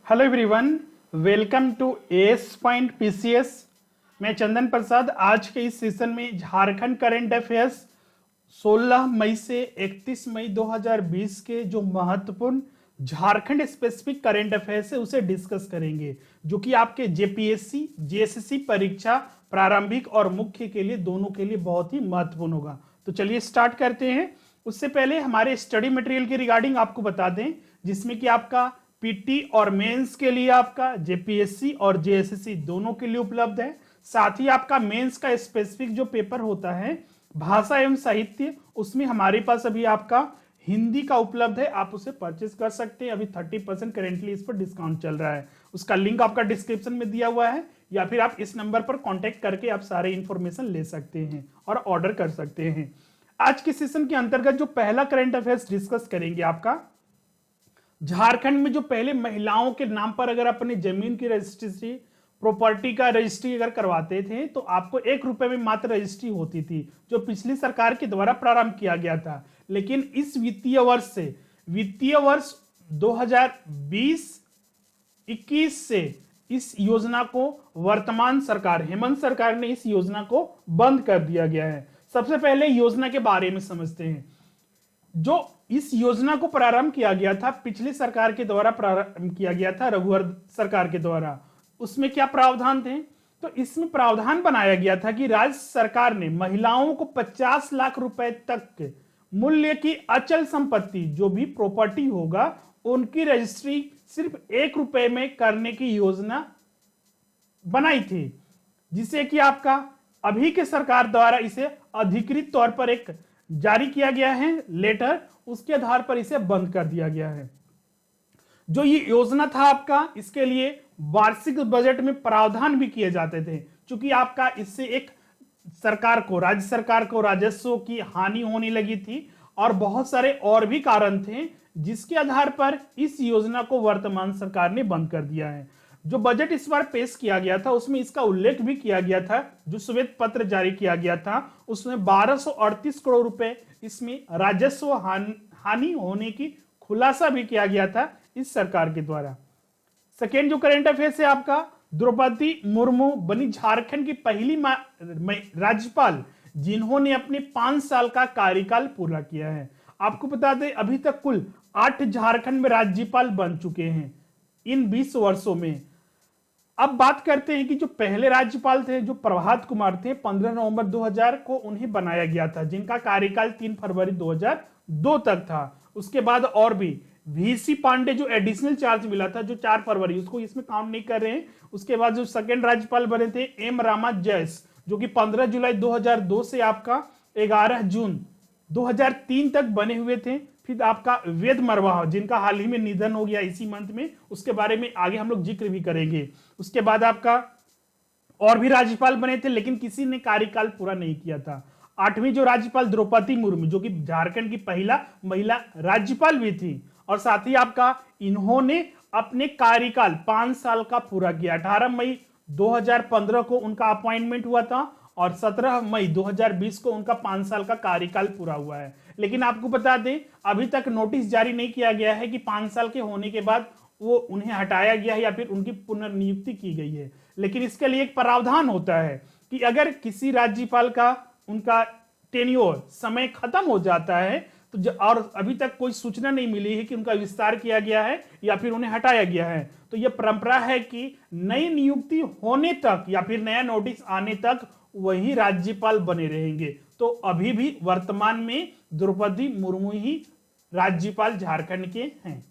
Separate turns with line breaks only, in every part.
Hello everyone, welcome to S point PCS. मैं चंदन प्रसाद। आज के इस सेशन में झारखंड करंट अफेयर्स 16 मई से 31 मई 2020 के जो महत्वपूर्ण झारखंड स्पेसिफिक करंट अफेयर्स है उसे डिस्कस करेंगे, जो कि आपके जेपीएससी जेएसएससी परीक्षा प्रारंभिक और मुख्य के लिए दोनों के लिए बहुत ही महत्वपूर्ण होगा। तो चलिए स्टार्ट करते हैं। उससे पहले हमारे स्टडी मटेरियल के रिगार्डिंग आपको बता दें, जिसमें कि आपका पीटी और मेंस के लिए आपका जेपीएससी और जेएसएससी दोनों के लिए उपलब्ध है। साथ ही आपका मेंस का स्पेसिफिक जो पेपर होता है भाषा एवं साहित्य, उसमें हमारे पास अभी आपका हिंदी का उपलब्ध है, आप उसे परचेस कर सकते हैं। अभी 30% करेंटली इस पर डिस्काउंट चल रहा है। उसका लिंक आपका डिस्क्रिप्शन में दिया हुआ है, या फिर आप इस नंबर पर कांटेक्ट करके आप सारे इंफॉर्मेशन ले सकते हैं और ऑर्डर कर सकते हैं। आज के सेशन के अंतर्गत जो पहला करंट अफेयर्स डिस्कस करेंगे, आपका झारखंड में जो पहले महिलाओं के नाम पर अगर अपनी जमीन की रजिस्ट्री, प्रॉपर्टी का रजिस्ट्री अगर करवाते थे तो आपको 1 रुपए में मात्र रजिस्ट्री होती थी, जो पिछली सरकार के द्वारा प्रारंभ किया गया था। लेकिन इस वित्तीय वर्ष से, वित्तीय वर्ष 2020-21 से इस योजना को वर्तमान सरकार हेमंत सरकार ने इस योजना को बंद कर दिया गया है। सबसे पहले योजना के बारे में समझते हैं। जो इस योजना को प्रारंभ किया गया था पिछली सरकार के द्वारा प्रारंभ किया गया था, रघुवर सरकार के द्वारा, उसमें क्या प्रावधान थे? तो इसमें प्रावधान बनाया गया था कि राज्य सरकार ने महिलाओं को 50 लाख रुपए तक मूल्य की अचल संपत्ति, जो भी प्रॉपर्टी होगा, उनकी रजिस्ट्री सिर्फ 1 रुपए में करने की योजना बनाई थी, जिसे कि आपका अभी के सरकार द्वारा इसे अधिकृत तौर पर एक जारी किया गया है लेटर, उसके आधार पर इसे बंद कर दिया गया है। जो ये योजना था आपका, इसके लिए वार्षिक बजट में प्रावधान भी किए जाते थे, क्योंकि आपका इससे एक सरकार को, राज्य सरकार को राजस्व की हानि होने लगी थी और बहुत सारे और भी कारण थे, जिसके आधार पर इस योजना को वर्तमान सरकार ने बंद कर दिया है। जो बजट इस बार पेश किया गया था उसमें इसका उल्लेख भी किया गया था। जो श्वेत पत्र जारी किया गया था उसमें 1238 करोड़ रुपए इसमें राजस्व हानि होने की खुलासा भी किया गया था इस सरकार के द्वारा। सेकेंड जो करंट अफेयर्स है आपका, द्रौपदी मुर्मू बनी झारखंड की पहली राज्यपाल, जिन्होंने अपने 5 साल का कार्यकाल पूरा किया है। आपको बता दें, अभी तक कुल 8 झारखंड में राज्यपाल बन चुके हैं इन 20 वर्षों में। अब बात करते हैं कि जो पहले राज्यपाल थे, जो प्रभात कुमार थे, 15 नवंबर 2000 को उन्हें बनाया गया था, जिनका कार्यकाल 3 फरवरी 2002 तक था। उसके बाद और भी वीसी पांडे जो एडिशनल चार्ज मिला था, जो 4 फरवरी, उसको इसमें काउंट नहीं कर रहे हैं। उसके बाद जो सेकेंड राज्यपाल बने थे एम रामा जैस, जो कि 15 जुलाई 2002 से आपका 11 जून 2003 तक बने हुए थे। फिर आपका वेद मरवाहा, जिनका हाल ही में निधन हो गया इसी मंथ में, उसके बारे में आगे हम लोग जिक्र भी करेंगे। उसके बाद आपका और भी राज्यपाल बने थे, लेकिन किसी ने कार्यकाल पूरा नहीं किया था। 8वीं जो राज्यपाल द्रौपदी मुर्मू, जो कि झारखंड की पहला महिला राज्यपाल भी थी, और साथ ही आपका इन्होंने अपने कार्यकाल 5 साल का पूरा किया। 18 मई 2015 को उनका अपॉइंटमेंट हुआ था और 17 मई 2020 को उनका 5 साल का कार्यकाल पूरा हुआ है। लेकिन आपको बता दें, अभी तक नोटिस जारी नहीं किया गया है कि 5 साल के होने के बाद वो उन्हें हटाया गया है या फिर उनकी पुनर्नियुक्ति की गई है। लेकिन इसके लिए एक प्रावधान होता है कि अगर किसी राज्यपाल का उनका टेन्योर समय खत्म हो जाता है तो और अभी तक कोई सूचना नहीं मिली है कि उनका विस्तार किया गया है या फिर उन्हें हटाया गया है, तो यह परंपरा है कि नई नियुक्ति होने तक या फिर नया नोटिस आने तक वही राज्यपाल बने रहेंगे। तो अभी भी वर्तमान में द्रौपदी मुर्मू ही राज्यपाल झारखंड के हैं।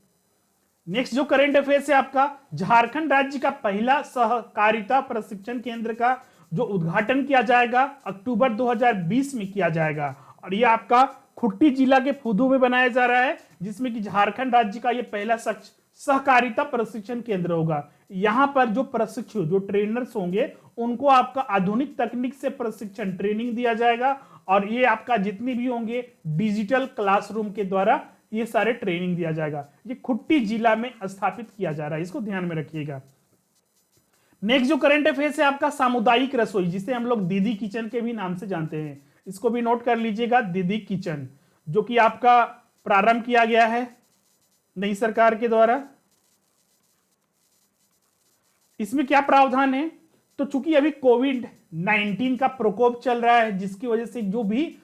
नेक्स्ट जो करंट अफेयर्स है आपका, झारखंड राज्य का पहला सहकारिता प्रशिक्षण केंद्र का जो उद्घाटन किया जाएगा अक्टूबर 2020 में किया जाएगा, और यह आपका खुट्टी जिला के फुदू में बनाया जा रहा है, जिसमें कि झारखंड राज्य का यह पहला सहकारिता प्रशिक्षण केंद्र होगा। यहां पर जो प्रशिक्षु, जो ट्रेनर्स होंगे, उनको आपका आधुनिक तकनीक से प्रशिक्षण ट्रेनिंग दिया जाएगा, और ये आपका जितने भी होंगे डिजिटल क्लासरूम के द्वारा ये सारे ट्रेनिंग दिया जाएगा। ये खुट्टी जिला में स्थापित किया जा रहा है, इसको ध्यान में रखिएगा। नेक्स्ट जो करंट अफेयर्स है आपका, सामुदायिक रसोई, जिसे हम लोग दीदी किचन के भी नाम से जानते हैं, इसको भी नोट कर लीजिएगा, दीदी किचन, जो कि आपका प्रारंभ किया गया है नई सरकार के द्वारा। इसमें क्या प्रावधान है? तो चूंकि अभी कोविड-19 का प्रकोप चल रहा है, जिसकी वजह से जो भी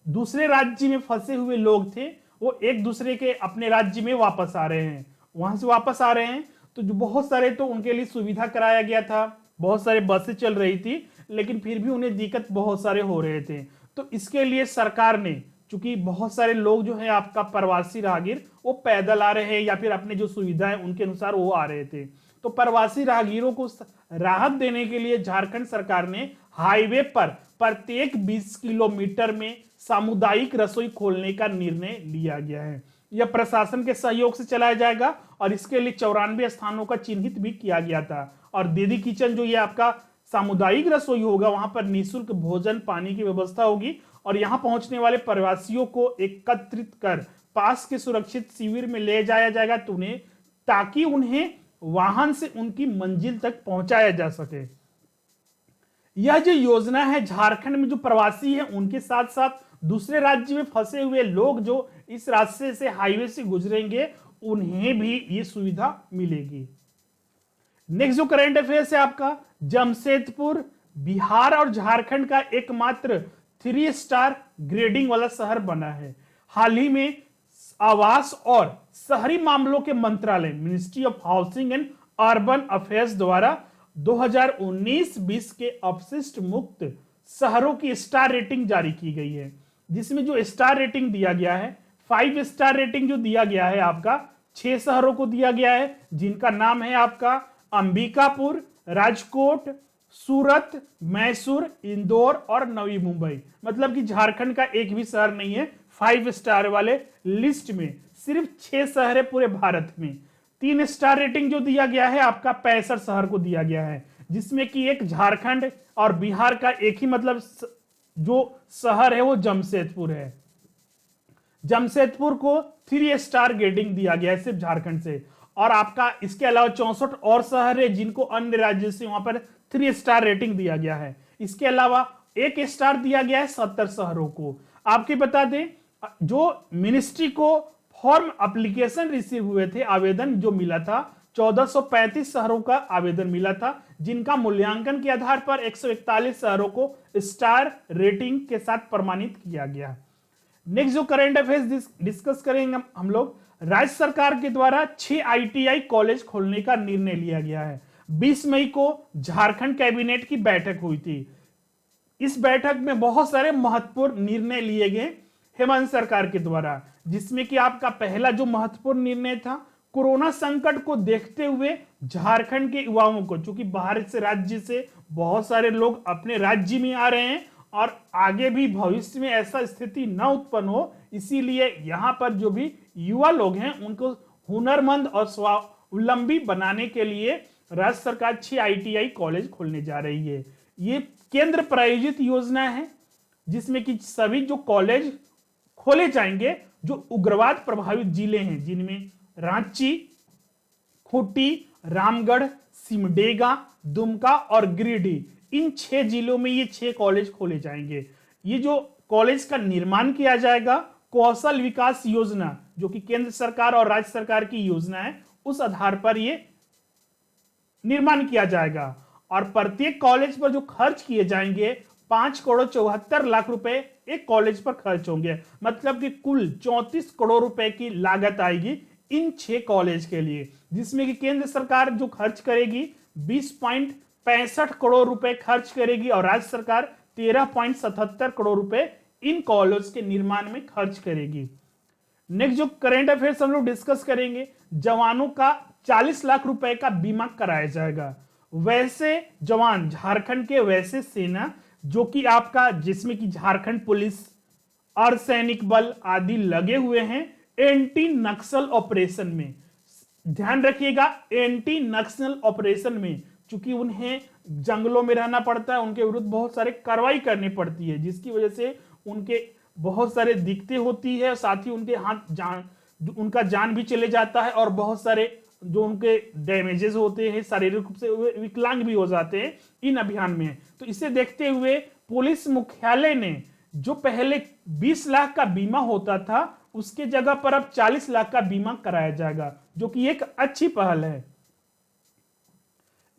दूसरे राज्य में फंसे हुए लोग थे वो एक दूसरे के अपने राज्य में वापस आ रहे हैं, वहां से वापस आ रहे हैं, तो जो बहुत सारे तो उनके लिए सुविधा कराया गया था, बहुत सारे बसें चल रही थी, लेकिन फिर भी उन्हें दिक्कत बहुत सारे हो रहे थे। तो इसके लिए सरकार ने, चूंकि बहुत सारे लोग जो है आपका प्रवासी राहगीर वो पैदल आ रहे हैं या फिर अपने जो सुविधा है उनके अनुसार वो आ रहे थे, तो प्रवासी राहगीरों को राहत देने के लिए झारखंड सरकार ने हाईवे पर प्रत्येक 20 किलोमीटर में सामुदायिक रसोई खोलने का निर्णय लिया गया है। यह प्रशासन के सहयोग से चलाया जाएगा और इसके लिए 94 स्थानों का चिन्हित भी किया गया था। और दीदी किचन जो ये आपका सामुदायिक रसोई होगा, वहां पर निःशुल्क भोजन पानी की व्यवस्था होगी और यहां पहुंचने वाले प्रवासियों को एकत्रित कर पास के सुरक्षित शिविर में ले जाया जाएगा ताकि उन्हें वाहन से उनकी मंजिल तक पहुंचाया जा सके। यह जो योजना है, झारखंड में जो प्रवासी है उनके साथ साथ दूसरे राज्य में फंसे हुए लोग जो इस रास्ते से हाईवे से गुजरेंगे उन्हें भी ये सुविधा मिलेगी। नेक्स्ट जो करंट अफेयर्स है आपका, जमशेदपुर बिहार और झारखंड का एकमात्र 3 स्टार ग्रेडिंग वाला शहर बना है। हाल ही में आवास और शहरी मामलों के मंत्रालय ministry of housing and urban affairs द्वारा 2019-20 के अपशिष्ट मुक्त शहरों की स्टार रेटिंग जारी की गई है, जिसमें जो स्टार रेटिंग दिया गया है, 5 स्टार रेटिंग जो दिया गया है आपका 6 शहरों को दिया गया है, जिनका नाम है आपका अंबिकापुर, राजकोट, सूरत, मैसूर, इंदौर और नवी मुंबई। मतलब कि झारखंड का एक भी शहर नहीं है 5 स्टार वाले लिस्ट में, सिर्फ 6 शहर है पूरे भारत में। 3 स्टार रेटिंग जो दिया गया है आपका 65 शहर को दिया गया है, जिसमें कि एक झारखंड और बिहार का एक ही मतलब जो शहर है वो जमशेदपुर है। जमशेदपुर को 3 स्टार ग्रेडिंग दिया गया है सिर्फ झारखंड से, और आपका इसके अलावा 64 और शहर है जिनको अन्य राज्यों से वहां पर 3 स्टार रेटिंग दिया गया है। इसके अलावा 1 स्टार दिया गया है 70 शहरों को। आपके बता दें, जो मिनिस्ट्री को फॉर्म एप्लीकेशन रिसीव हुए थे, आवेदन जो मिला था 1435 शहरों का आवेदन मिला था, जिनका मूल्यांकन के आधार पर 141 शहरों को स्टार रेटिंग के साथ प्रमाणित किया गया। नेक्स्ट जो करंट अफेयर्स डिस्कस करेंगे हम लोग, राज्य सरकार के द्वारा 6 ITI कॉलेज खोलने का निर्णय लिया गया है। 20 मई को झारखंड कैबिनेट की बैठक हुई थी। इस बैठक में बहुत सारे महत्वपूर्ण निर्णय लिए गए हेमंत सरकार के द्वारा, जिसमें कि आपका पहला जो महत्वपूर्ण निर्णय था, कोरोना संकट को देखते हुए झारखंड के युवाओं को, चूंकि बाहर से राज्य से बहुत सारे लोग अपने राज्य में आ रहे हैं और आगे भी भविष्य में ऐसा स्थिति न उत्पन्न हो, इसीलिए यहां पर जो भी युवा लोग हैं उनको हुनरमंद और स्वावलंबी बनाने के लिए राज्य सरकार 6 ITI कॉलेज खोलने जा रही है। ये केंद्र प्रायोजित योजना है, जिसमें कि सभी जो कॉलेज खोले जाएंगे जो उग्रवाद प्रभावित जिले हैं, जिनमें रांची, खूंटी, रामगढ़, सिमडेगा, दुमका और गिरिडीह, इन 6 जिलों में ये 6 कॉलेज खोले जाएंगे। ये जो कॉलेज का निर्माण किया जाएगा, कौशल विकास योजना जो कि केंद्र सरकार और राज्य सरकार की योजना है, उस आधार पर ये निर्माण किया जाएगा। और प्रत्येक कॉलेज पर जो खर्च किए जाएंगे 5,74,00,000 रुपए एक कॉलेज पर खर्च होंगे, मतलब कि कुल 34 करोड़ रुपए की लागत आएगी इन 6 कॉलेज के लिए, जिसमें कि केंद्र सरकार जो खर्च करेगी 20.65 करोड़ रुपए खर्च करेगी और राज्य सरकार 13.77 करोड़ रुपए इन कॉलेज के निर्माण में खर्च करेगी। नेक्स्ट जो करंट अफेयर्स हम लोग डिस्कस करेंगे, जवानों का 40 लाख रुपए का बीमा कराया जाएगा। वैसे जवान, झारखंड के वैसे सेना जो कि आपका, जिसमें कि झारखंड पुलिस, अर्धसैनिक बल आदि लगे हुए हैं एंटी नक्सल ऑपरेशन में। ध्यान रखिएगा, एंटी नक्सल ऑपरेशन में, चूंकि उन्हें जंगलों में रहना पड़ता है, उनके विरुद्ध बहुत सारे कार्रवाई करनी पड़ती है, जिसकी वजह से उनके बहुत सारे दिक्कतें होती है, साथ ही उनके उनका जान भी चले जाता है और बहुत सारे जो उनके डैमेजेस होते हैं, शारीरिक रूप से विकलांग भी हो जाते हैं इन अभियान में। तो इसे देखते हुए पुलिस मुख्यालय ने जो पहले 20 लाख का बीमा होता था उसके जगह पर अब 40 लाख का बीमा कराया जाएगा, जो कि एक अच्छी पहल है।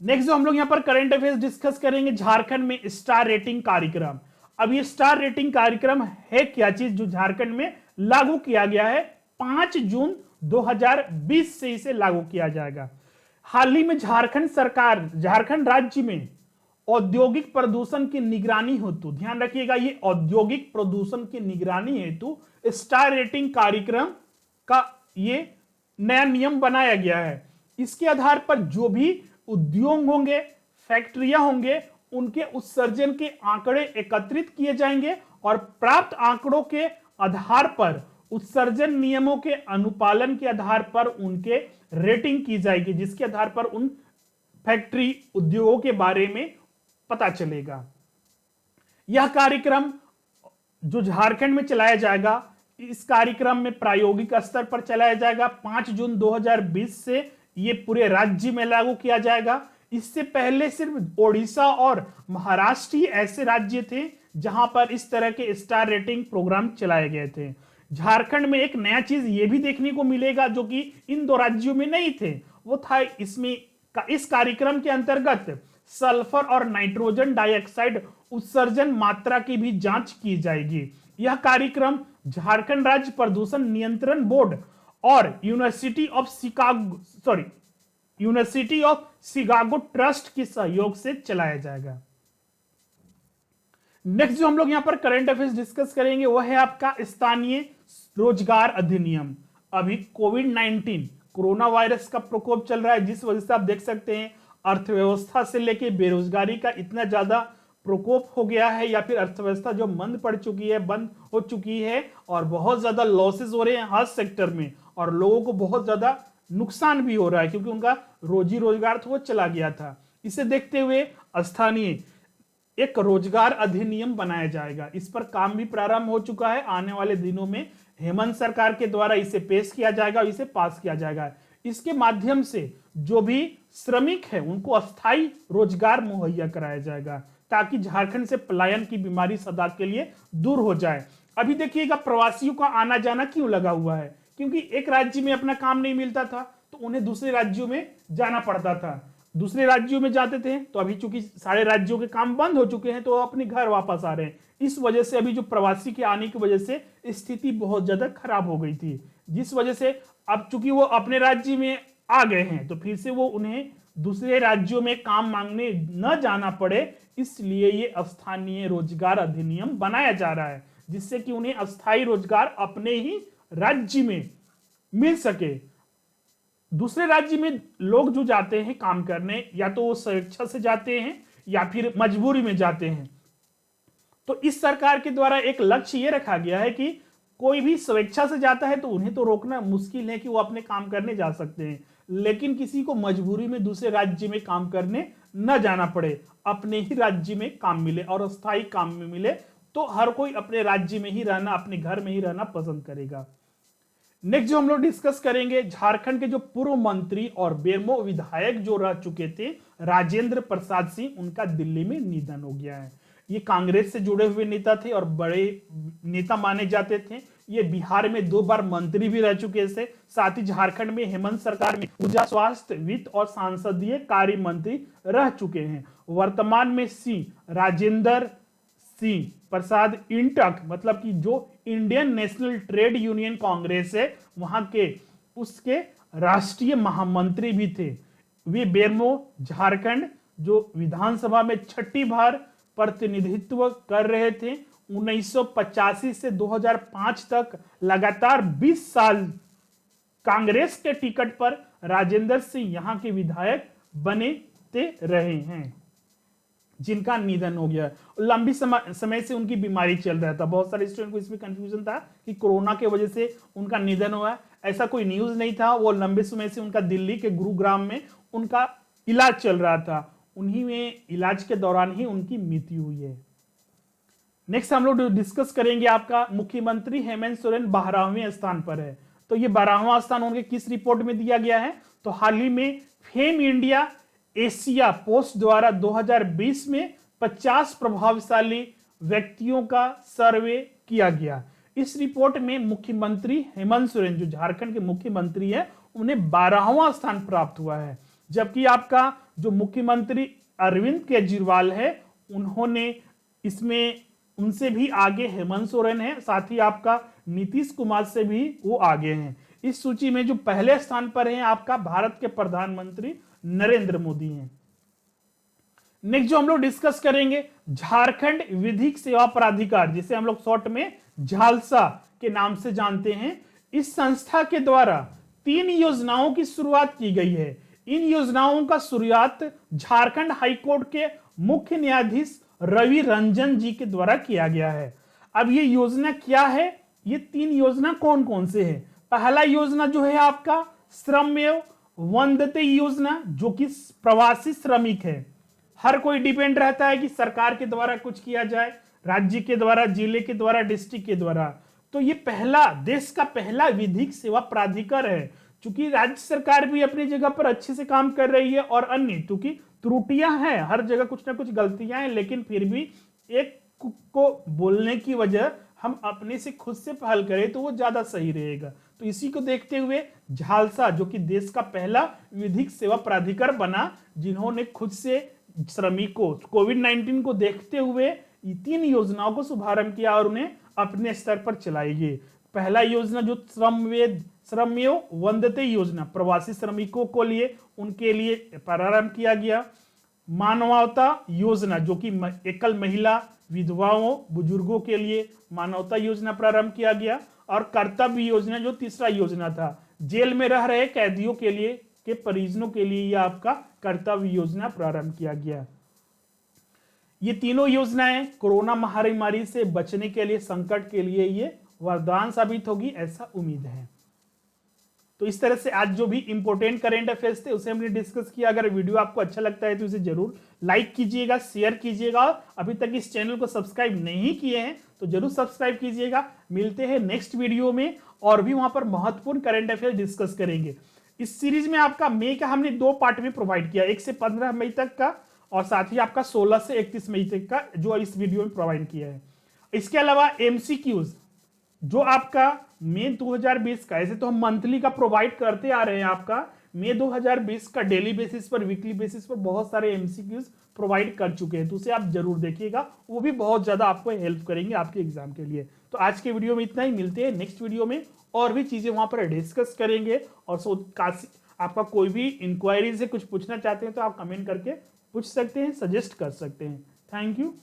नेक्स्ट जो हम लोग यहाँ पर करंट अफेयर्स डिस्कस करेंगे, झारखंड में स्टार रेटिंग कार्यक्रम। अब ये स्टार रेटिंग कार्यक्रम है क्या चीज जो झारखंड में लागू किया गया है, 5 जून 2020 से इसे लागू किया जाएगा। हाल ही में झारखंड सरकार झारखंड राज्य में औद्योगिक प्रदूषण की निगरानी हेतु, ध्यान रखिएगा, ये औद्योगिक प्रदूषण की निगरानी हेतु स्टार रेटिंग कार्यक्रम का ये नया नियम बनाया गया है। इसके आधार पर जो भी उद्योग होंगे, फैक्ट्रियां होंगे, उनके उत्सर्जन के आंकड़े एकत्रित किए जाएंगे और प्राप्त आंकड़ों के आधार पर उत्सर्जन नियमों के अनुपालन के आधार पर उनके रेटिंग की जाएगी, जिसके आधार पर उन फैक्ट्री उद्योगों के बारे में पता चलेगा। यह कार्यक्रम जो झारखंड में चलाया जाएगा, इस कार्यक्रम में प्रायोगिक स्तर पर चलाया जाएगा। 5 जून 2020 से ये पूरे राज्य में लागू किया जाएगा। इससे पहले सिर्फ ओडिशा और महाराष्ट्र ही ऐसे राज्य थे जहां पर इस तरह के स्टार रेटिंग प्रोग्राम चलाए गए थे। झारखंड में एक नया चीज ये भी देखने को मिलेगा जो कि इन दो राज्यों में नहीं थे, वो था इस कार्यक्रम के अंतर्गत सल्फर और नाइट्रोजन डाइऑक्साइड उत्सर्जन मात्रा की भी जांच की जाएगी। यह कार्यक्रम झारखंड राज्य प्रदूषण नियंत्रण बोर्ड और यूनिवर्सिटी ऑफ शिकागो ट्रस्ट के सहयोग से चलाया जाएगा। नेक्स्ट जो हम लोग यहां पर करंट अफेयर्स डिस्कस करेंगे वो है आपका स्थानीय रोजगार अधिनियम। अभी कोविड-19 कोरोना वायरस का प्रकोप चल रहा है, जिस वजह से आप देख सकते हैं अर्थव्यवस्था से लेके बेरोजगारी का इतना ज्यादा प्रकोप हो गया है, या फिर अर्थव्यवस्था जो बंद हो चुकी है और बहुत ज्यादा लॉसेस हो रहे हैं हर सेक्टर में, और लोगों को बहुत ज्यादा नुकसान भी हो रहा है क्योंकि उनका रोजी रोजगार तो वो चला गया था। इसे देखते हुए स्थानीय एक रोजगार अधिनियम बनाया जाएगा। इस पर काम भी प्रारंभ हो चुका है। आने वाले दिनों में हेमंत सरकार के द्वारा इसे पेश किया जाएगा और इसे पास किया जाएगा। इसके माध्यम से जो भी श्रमिक है उनको अस्थायी रोजगार मुहैया कराया जाएगा ताकि झारखंड से पलायन की बीमारी सदा के लिए दूर हो जाए। अभी देखिएगा प्रवासियों का आना जाना क्यों लगा हुआ है, क्योंकि एक राज्य में अपना काम नहीं मिलता था तो उन्हें दूसरे राज्यों में जाना पड़ता था। दूसरे राज्यों में जाते थे तो अभी चूंकि सारे राज्यों के काम बंद हो चुके हैं तो अपने घर वापस आ रहे हैं। इस वजह से अभी जो प्रवासी के आने की वजह से स्थिति बहुत ज्यादा खराब हो गई थी, जिस वजह से अब चूंकि वो अपने राज्य में आ गए हैं तो फिर से वो उन्हें दूसरे राज्यों में काम मांगने न जाना पड़े, इसलिए ये स्थानीय रोजगार अधिनियम बनाया जा रहा है जिससे कि उन्हें अस्थायी रोजगार अपने ही राज्य में मिल सके। दूसरे राज्य में लोग जो जाते हैं काम करने, या तो वो स्वेच्छा से जाते हैं या फिर मजबूरी में जाते हैं। तो इस सरकार के द्वारा एक लक्ष्य ये रखा गया है कि कोई भी स्वेच्छा से जाता है तो उन्हें तो रोकना मुश्किल है कि वो अपने काम करने जा सकते हैं, लेकिन किसी को मजबूरी में दूसरे राज्य में काम करने न जाना पड़े, अपने ही राज्य में काम मिले और स्थायी काम में मिले, तो हर कोई अपने राज्य में ही रहना, अपने घर में ही रहना पसंद करेगा। नेक्स्ट जो हम लोग डिस्कस करेंगे, झारखंड के जो पूर्व मंत्री और बेरमो विधायक जो रह चुके थे राजेंद्र प्रसाद सिंह, उनका दिल्ली में निधन हो गया है। ये कांग्रेस से जुड़े हुए नेता थे और बड़े नेता माने जाते थे। ये बिहार में 2 बार मंत्री भी रह चुके थे, साथ ही झारखंड में हेमंत सरकार में ऊर्जा, स्वास्थ्य, वित्त और सांसदीय कार्य मंत्री रह चुके हैं। वर्तमान में राजेंद्र सिंह प्रसाद इंटक, मतलब कि जो Indian national trade union Congress है वहां के उसके राष्ट्रीय महामंत्री भी थे। वे बेरमो झारखंड जो विधानसभा में 6ठी बार प्रतिनिधित्व कर रहे थे। 1985 से 2005 तक लगातार 20 साल कांग्रेस के टिकट पर राजेंद्र सिंह यहां के विधायक बने रहे हैं, जिनका निधन हो गया। लंबी समय से उनकी बीमारी चल रहा था। बहुत सारे स्टूडेंट को इसमें कंफ्यूजन था कि कोरोना के वजह से उनका निधन हुआ। ऐसा कोई न्यूज नहीं था। वो लंबे समय से उनका दिल्ली के गुरुग्राम में उनका इलाज चल रहा था, उन्हीं में इलाज के दौरान ही उनकी मृत्यु हुई है। नेक्स्ट हम लोग डिस्कस करेंगे, आपका मुख्यमंत्री हेमंत सोरेन 12वें स्थान पर है। तो ये 12वां स्थान उनके किस रिपोर्ट में दिया गया है, तो हाल ही में फेम इंडिया एशिया पोस्ट द्वारा 2020 में 50 प्रभावशाली व्यक्तियों का सर्वे किया गया। इस रिपोर्ट में मुख्यमंत्री हेमंत सोरेन जो झारखंड के मुख्यमंत्री है उन्हें 12वां स्थान प्राप्त हुआ है। जबकि आपका जो मुख्यमंत्री अरविंद केजरीवाल है उन्होंने इसमें उनसे भी आगे हेमंत सोरेन है, साथ ही आपका नीतीश कुमार से भी वो आगे हैं। इस सूची में जो पहले स्थान पर हैं आपका भारत के प्रधानमंत्री नरेंद्र मोदी हैं। नेक्स्ट जो हम लोग डिस्कस करेंगे झारखंड विधिक सेवा प्राधिकार, जिसे हम लोग शॉर्ट में झालसा के नाम से जानते हैं। इस संस्था के द्वारा 3 योजनाओं की शुरुआत की गई है। इन योजनाओं का शुरुआत झारखंड हाईकोर्ट के मुख्य न्यायाधीश रवि रंजन जी के द्वारा किया गया है। अब ये योजना क्या है, ये 3 योजना कौन कौन से है? पहला योजना जो है आपका श्रमेव वंदते योजना, जो कि प्रवासी श्रमिक है। हर कोई डिपेंड रहता है कि सरकार के द्वारा कुछ किया जाए, राज्य के द्वारा, जिले के द्वारा, डिस्ट्रिक्ट के द्वारा। तो ये पहला, देश का पहला विधिक सेवा प्राधिकार है। चूंकि राज्य सरकार भी अपनी जगह पर अच्छे से काम कर रही है और अन्य चूंकि त्रुटियां हैं, हर जगह कुछ ना कुछ गलतियां हैं, लेकिन फिर भी एक को बोलने की वजह हम अपने से खुद से पहल करें तो वो ज्यादा सही रहेगा। तो इसी को देखते हुए झालसा, जो कि देश का पहला विधिक सेवा प्राधिकार बना, जिन्होंने खुद से श्रमिकों कोविड-19 को देखते हुए 3 योजनाओं को शुभारंभ किया और उन्हें अपने स्तर पर चलाई गई। पहला योजना जो श्रमेव वंदते योजना, प्रवासी श्रमिकों को लिए उनके लिए प्रारंभ किया गया। मानवता योजना, जो कि एकल महिला, विधवाओं, बुजुर्गों के लिए मानवता योजना प्रारंभ किया गया। और कर्तव्य योजना जो तीसरा योजना था, जेल में रह रहे कैदियों के लिए, के परिजनों के लिए यह आपका कर्तव्य योजना प्रारंभ किया गया। ये तीनों योजनाएं कोरोना महामारी से बचने के लिए, संकट के लिए ये वरदान साबित होगी, ऐसा उम्मीद है। तो इस तरह से आज जो भी इंपॉर्टेंट करेंट अफेयर्स थे उसे हमने डिस्कस किया। अगर वीडियो आपको अच्छा लगता है तो इसे जरूर लाइक कीजिएगा, शेयर कीजिएगा। अभी तक इस चैनल को सब्सक्राइब नहीं किए हैं तो जरूर सब्सक्राइब कीजिएगा। मिलते हैं नेक्स्ट वीडियो में और भी वहां पर महत्वपूर्ण करेंट अफेयर डिस्कस करेंगे। इस सीरीज में आपका मई का हमने 2 पार्ट में प्रोवाइड किया, 1 से 15 मई तक का और साथ ही आपका 16 से 31 मई तक का, जो इस वीडियो में प्रोवाइड किया है। इसके अलावा MCQs जो आपका मई 2020 का, ऐसे तो हम मंथली का प्रोवाइड करते आ रहे हैं, आपका मई 2020 का डेली बेसिस पर, वीकली बेसिस पर बहुत सारे MCQs प्रोवाइड कर चुके हैं, तो उसे आप जरूर देखिएगा, वो भी बहुत ज्यादा आपको हेल्प करेंगे आपके एग्जाम के लिए। तो आज के वीडियो में इतना ही, मिलते हैं नेक्स्ट वीडियो में और भी चीजें वहां पर डिस्कस करेंगे। और आपका कोई भी इंक्वायरी से कुछ पूछना चाहते हैं तो आप कमेंट करके पूछ सकते हैं, सजेस्ट कर सकते हैं। Thank you.